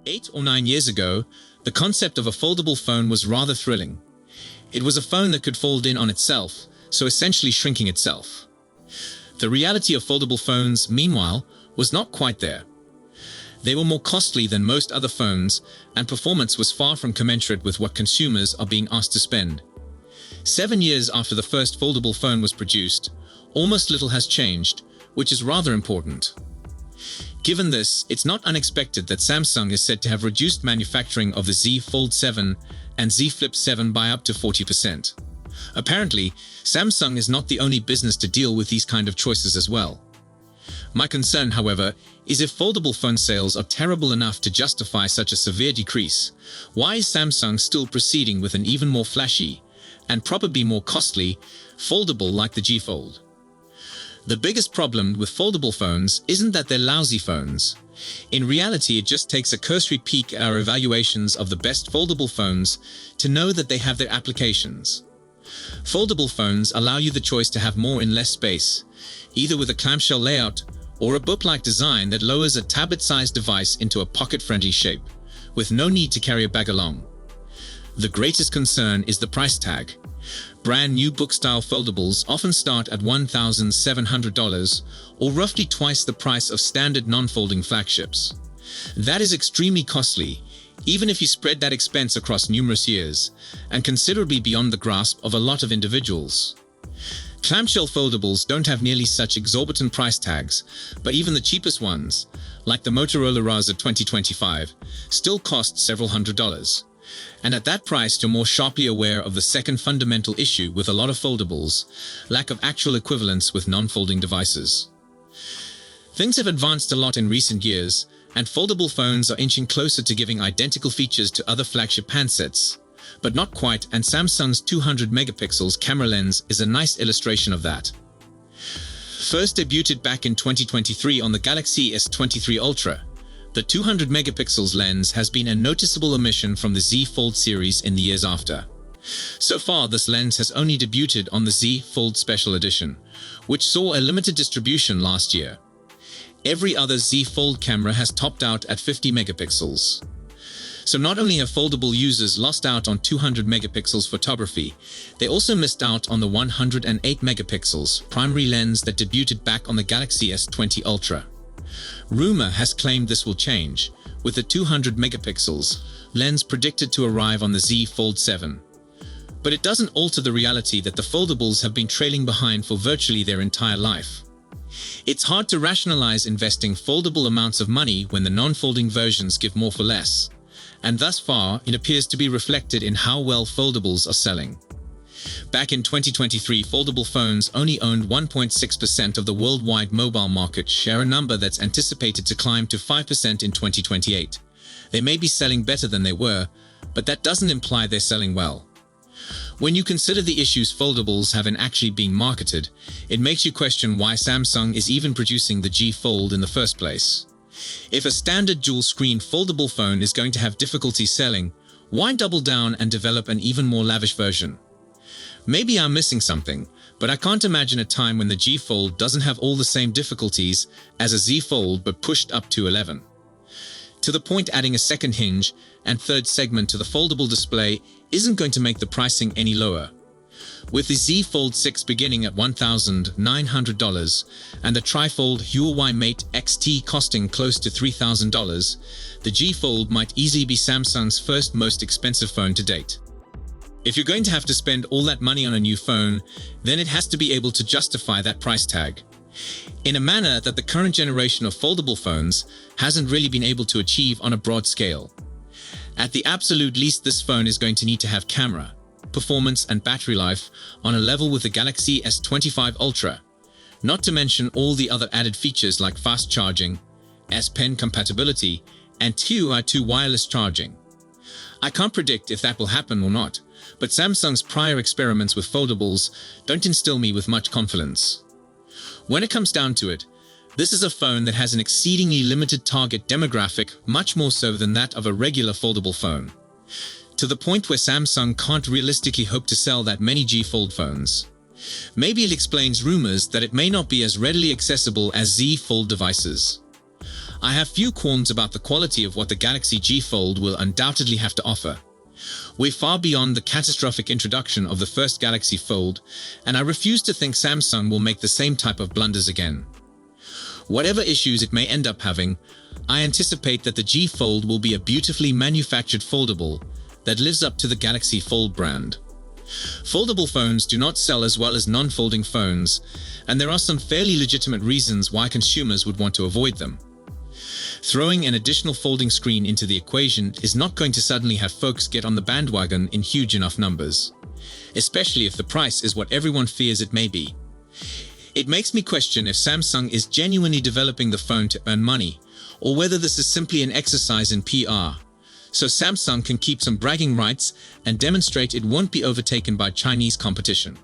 8 or 9 years ago, the concept of a foldable phone was rather thrilling. It was a phone that could fold in on itself, so essentially shrinking itself. The reality of foldable phones, meanwhile, was not quite there. They were more costly than most other phones, and performance was far from commensurate with what consumers are being asked to spend. 7 years after the first foldable phone was produced, almost little has changed, which is rather important. Given this, it's not unexpected that Samsung is said to have reduced manufacturing of the Z Fold 7 and Z Flip 7 by up to 40%. Apparently, Samsung is not the only business to deal with these kind of choices as well. My concern, however, is if foldable phone sales are terrible enough to justify such a severe decrease, why is Samsung still proceeding with an even more flashy, and probably more costly, foldable like the G Fold? The biggest problem with foldable phones isn't that they're lousy phones. In reality, it just takes a cursory peek at our evaluations of the best foldable phones to know that they have their applications. Foldable phones allow you the choice to have more in less space, either with a clamshell layout or a book-like design that lowers a tablet-sized device into a pocket-friendly shape, with no need to carry a bag along. The greatest concern is the price tag. Brand new book-style foldables often start at $1,700, or roughly twice the price of standard non-folding flagships. That is extremely costly, even if you spread that expense across numerous years, and considerably beyond the grasp of a lot of individuals. Clamshell foldables don't have nearly such exorbitant price tags, but even the cheapest ones, like the Motorola Razr 2025, still cost several $100s. And at that price, you're more sharply aware of the second fundamental issue with a lot of foldables: lack of actual equivalence with non-folding devices. Things have advanced a lot in recent years, and foldable phones are inching closer to giving identical features to other flagship handsets. But not quite, and Samsung's 200 megapixels camera lens is a nice illustration of that. First debuted back in 2023 on the Galaxy S23 Ultra, the 200 megapixels lens has been a noticeable omission from the Z Fold series in the years after. So far, this lens has only debuted on the Z Fold Special Edition, which saw a limited distribution last year. Every other Z Fold camera has topped out at 50 megapixels. So not only have foldable users lost out on 200 megapixels photography, they also missed out on the 108 megapixels primary lens that debuted back on the Galaxy S20 Ultra. Rumor has claimed this will change, with the 200 megapixels lens predicted to arrive on the Z Fold 7. But it doesn't alter the reality that the foldables have been trailing behind for virtually their entire life. It's hard to rationalize investing foldable amounts of money when the non-folding versions give more for less. And thus far, it appears to be reflected in how well foldables are selling. Back in 2023, foldable phones only owned 1.6% of the worldwide mobile market share, a number that's anticipated to climb to 5% in 2028. They may be selling better than they were, but that doesn't imply they're selling well. When you consider the issues foldables have in actually being marketed, it makes you question why Samsung is even producing the G Fold in the first place. If a standard dual-screen foldable phone is going to have difficulty selling, why double down and develop an even more lavish version? Maybe I'm missing something, but I can't imagine a time when the G Fold doesn't have all the same difficulties as a Z Fold but pushed up to 11. To the point, adding a second hinge and third segment to the foldable display isn't going to make the pricing any lower. With the Z Fold 6 beginning at $1,900 and the Trifold Huawei Mate XT costing close to $3,000, the G Fold might easily be Samsung's first most expensive phone to date. If you're going to have to spend all that money on a new phone, then it has to be able to justify that price tag, in a manner that the current generation of foldable phones hasn't really been able to achieve on a broad scale. At the absolute least, this phone is going to need to have camera, performance and battery life on a level with the Galaxy S25 Ultra, not to mention all the other added features like fast charging, S Pen compatibility, and 2i2 wireless charging. I can't predict if that will happen or not, but Samsung's prior experiments with foldables don't instill me with much confidence. When it comes down to it, this is a phone that has an exceedingly limited target demographic, much more so than that of a regular foldable phone, to the point where Samsung can't realistically hope to sell that many G Fold phones. Maybe it explains rumors that it may not be as readily accessible as Z Fold devices. I have few qualms about the quality of what the Galaxy G Fold will undoubtedly have to offer. We're far beyond the catastrophic introduction of the first Galaxy Fold, and I refuse to think Samsung will make the same type of blunders again. Whatever issues it may end up having, I anticipate that the G Fold will be a beautifully manufactured foldable that lives up to the Galaxy Fold brand. Foldable phones do not sell as well as non-folding phones, and there are some fairly legitimate reasons why consumers would want to avoid them. Throwing an additional folding screen into the equation is not going to suddenly have folks get on the bandwagon in huge enough numbers, especially if the price is what everyone fears it may be. It makes me question if Samsung is genuinely developing the phone to earn money, or whether this is simply an exercise in PR, so Samsung can keep some bragging rights and demonstrate it won't be overtaken by Chinese competition.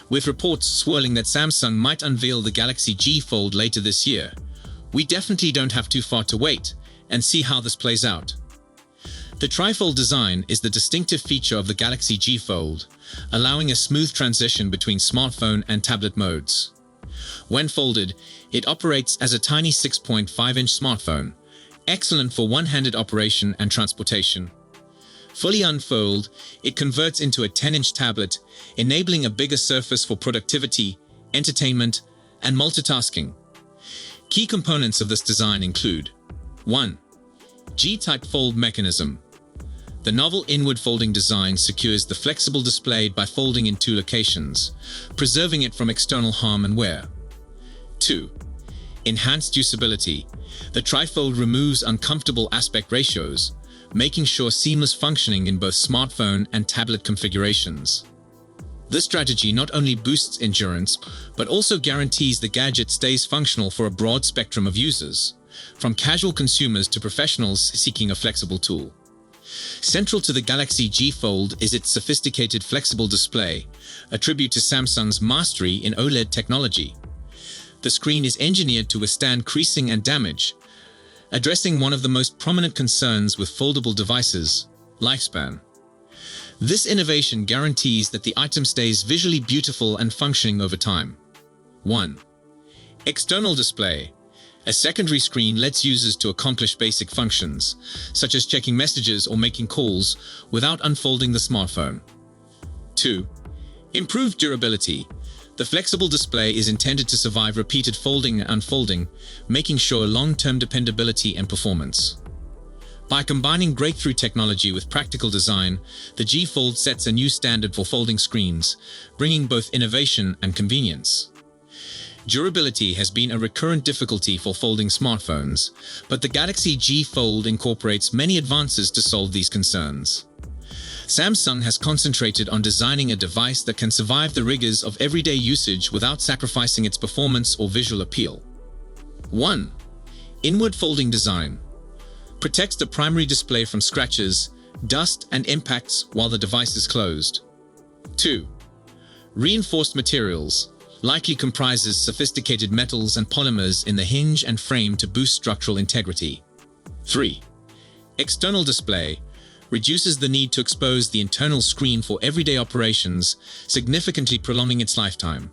With reports swirling that Samsung might unveil the Galaxy G Fold later this year, we definitely don't have too far to wait and see how this plays out. The trifold design is the distinctive feature of the Galaxy G Fold, allowing a smooth transition between smartphone and tablet modes. When folded, it operates as a tiny 6.5-inch smartphone, excellent for one-handed operation and transportation. Fully unfold, it converts into a 10-inch tablet, enabling a bigger surface for productivity, entertainment, and multitasking. Key components of this design include 1. G-type fold mechanism. The novel inward folding design secures the flexible display by folding in two locations, preserving it from external harm and wear. 2. Enhanced usability. The trifold removes uncomfortable aspect ratios, making sure seamless functioning in both smartphone and tablet configurations. This strategy not only boosts endurance, but also guarantees the gadget stays functional for a broad spectrum of users, from casual consumers to professionals seeking a flexible tool. Central to the Galaxy G Fold is its sophisticated flexible display, a tribute to Samsung's mastery in OLED technology. The screen is engineered to withstand creasing and damage, addressing one of the most prominent concerns with foldable devices: lifespan. This innovation guarantees that the item stays visually beautiful and functioning over time. 1. External display. A secondary screen lets users to accomplish basic functions, such as checking messages or making calls, without unfolding the smartphone. 2. Improved durability. The flexible display is intended to survive repeated folding and unfolding, making sure long-term dependability and performance. By combining breakthrough technology with practical design, the G Fold sets a new standard for folding screens, bringing both innovation and convenience. Durability has been a recurrent difficulty for folding smartphones, but the Galaxy G Fold incorporates many advances to solve these concerns. Samsung has concentrated on designing a device that can survive the rigors of everyday usage without sacrificing its performance or visual appeal. 1. Inward folding design. Protects the primary display from scratches, dust, and impacts while the device is closed. 2. Reinforced materials. Likely comprises sophisticated metals and polymers in the hinge and frame to boost structural integrity. 3. External display. Reduces the need to expose the internal screen for everyday operations, significantly prolonging its lifetime.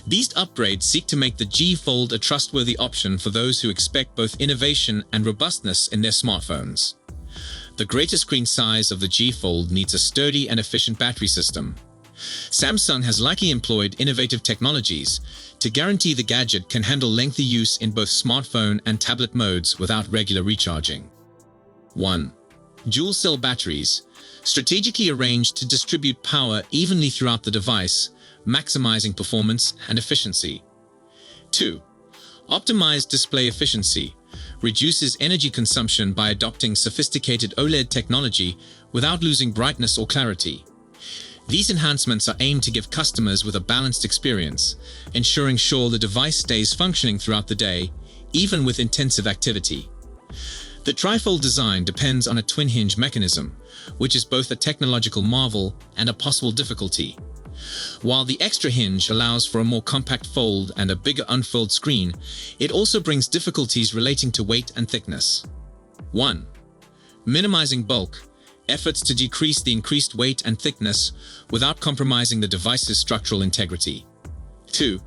These upgrades seek to make the G Fold a trustworthy option for those who expect both innovation and robustness in their smartphones. The greater screen size of the G Fold needs a sturdy and efficient battery system. Samsung has likely employed innovative technologies to guarantee the gadget can handle lengthy use in both smartphone and tablet modes without regular recharging. 1. Dual-cell batteries, strategically arranged to distribute power evenly throughout the device, maximizing performance and efficiency. 2. Optimized display efficiency, reduces energy consumption by adopting sophisticated OLED technology without losing brightness or clarity. These enhancements are aimed to give customers with a balanced experience, ensuring the device stays functioning throughout the day, even with intensive activity. The trifold design depends on a twin-hinge mechanism, which is both a technological marvel and a possible difficulty. While the extra hinge allows for a more compact fold and a bigger unfold screen, it also brings difficulties relating to weight and thickness. 1. Minimizing bulk. Efforts to decrease the increased weight and thickness without compromising the device's structural integrity. 2.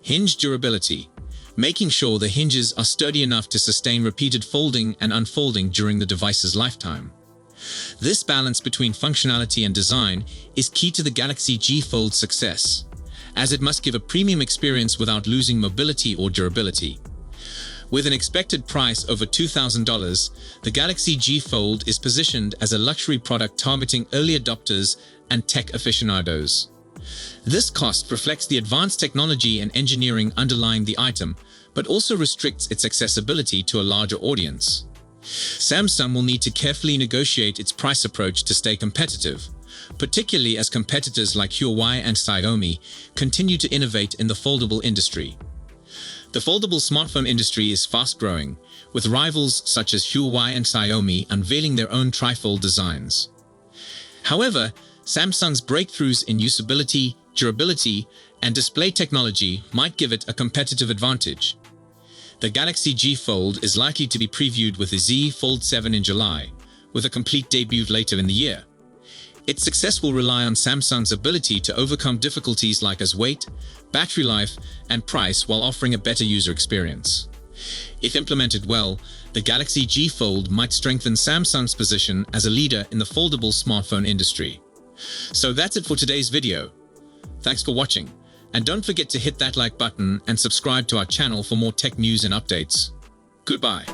Hinge durability. making sure the hinges are sturdy enough to sustain repeated folding and unfolding during the device's lifetime. This balance between functionality and design is key to the Galaxy G Fold's success, as it must give a premium experience without losing mobility or durability. With an expected price over $2,000, the Galaxy G Fold is positioned as a luxury product targeting early adopters and tech aficionados. This cost reflects the advanced technology and engineering underlying the item, but also restricts its accessibility to a larger audience. Samsung will need to carefully negotiate its price approach to stay competitive, particularly as competitors like Huawei and Xiaomi continue to innovate in the foldable industry. The foldable smartphone industry is fast-growing, with rivals such as Huawei and Xiaomi unveiling their own trifold designs. However, Samsung's breakthroughs in usability, durability, and display technology might give it a competitive advantage. The Galaxy G Fold is likely to be previewed with the Z Fold 7 in July, with a complete debut later in the year. Its success will rely on Samsung's ability to overcome difficulties like as weight, battery life, and price while offering a better user experience. If implemented well, the Galaxy G Fold might strengthen Samsung's position as a leader in the foldable smartphone industry. So that's it for today's video. Thanks for watching, and don't forget to hit that like button and subscribe to our channel for more tech news and updates. Goodbye.